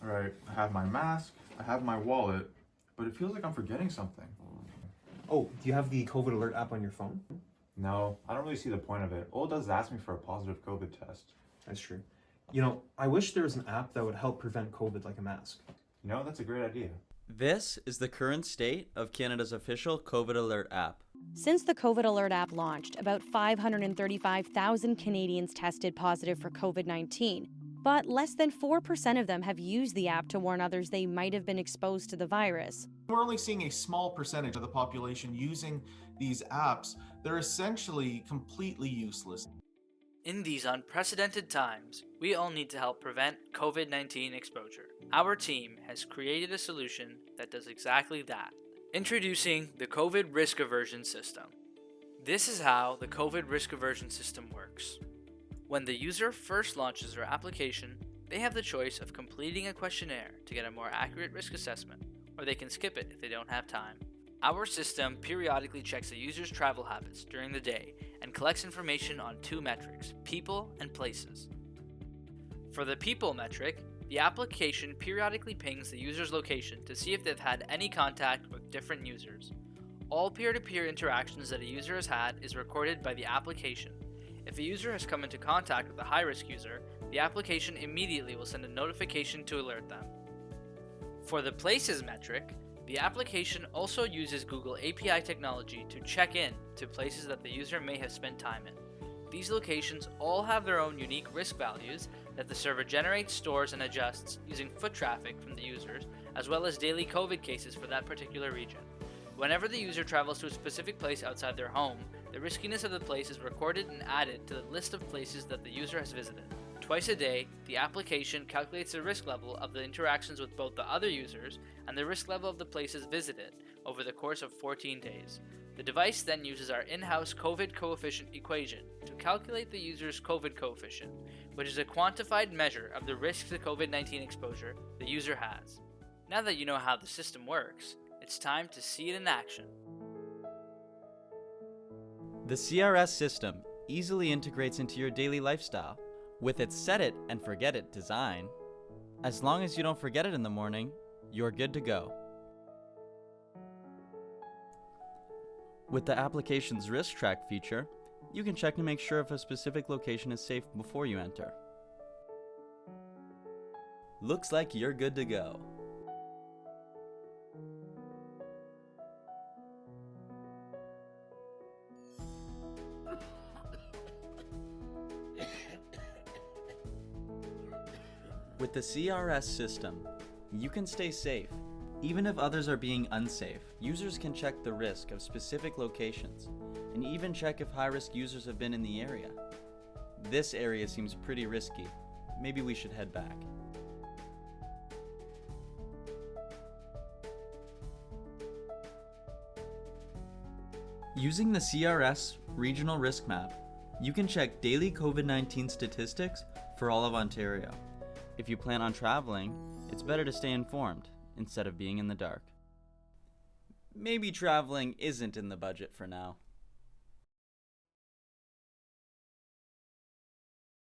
Alright, I have my mask, I have my wallet, but it feels like I'm forgetting something. Oh, do you have the COVID alert app on your phone? No, I don't really see the point of it. All it does is ask me for a positive COVID test. That's true. You know, I wish there was an app that would help prevent COVID like a mask. You know, that's a great idea. This is the current state of Canada's official COVID Alert app. Since the COVID Alert app launched, about 535,000 Canadians tested positive for COVID-19, but less than 4% of them have used the app to warn others they might have been exposed to the virus. We're only seeing a small percentage of the population using these apps. They're essentially completely useless. In these unprecedented times, we all need to help prevent COVID-19 exposure. Our team has created a solution that does exactly that. Introducing the Covid Risk Aversion system. This is how the Covid Risk Aversion system works. When the user first launches their application, they have the choice of completing a questionnaire to get a more accurate risk assessment, or they can skip it if they don't have time. Our system periodically checks the user's travel habits during the day and collects information on two metrics, people and places. For the people metric, the application periodically pings the user's location to see if they've had any contact with different users. All peer-to-peer interactions that a user has had is recorded by the application. If a user has come into contact with a high-risk user, the application immediately will send a notification to alert them. For the places metric, the application also uses Google API technology to check in to places that the user may have spent time in. These locations all have their own unique risk values that the server generates, stores, and adjusts using foot traffic from the users, as well as daily COVID cases for that particular region. Whenever the user travels to a specific place outside their home, the riskiness of the place is recorded and added to the list of places that the user has visited. Twice a day, the application calculates the risk level of the interactions with both the other users and the risk level of the places visited over the course of 14 days. The device then uses our in-house COVID coefficient equation to calculate the user's COVID coefficient, which is a quantified measure of the risk to COVID-19 exposure the user has. Now that you know how the system works, it's time to see it in action. The CRS system easily integrates into your daily lifestyle. With its set it and forget it design, as long as you don't forget it in the morning, you're good to go. With the application's risk track feature, you can check to make sure if a specific location is safe before you enter. Looks like you're good to go. With the CRS system, you can stay safe. Even if others are being unsafe, users can check the risk of specific locations, and even check if high-risk users have been in the area. This area seems pretty risky. Maybe we should head back. Using the CRS Regional Risk Map, you can check daily COVID-19 statistics for all of Ontario. If you plan on traveling, it's better to stay informed instead of being in the dark. Maybe traveling isn't in the budget for now.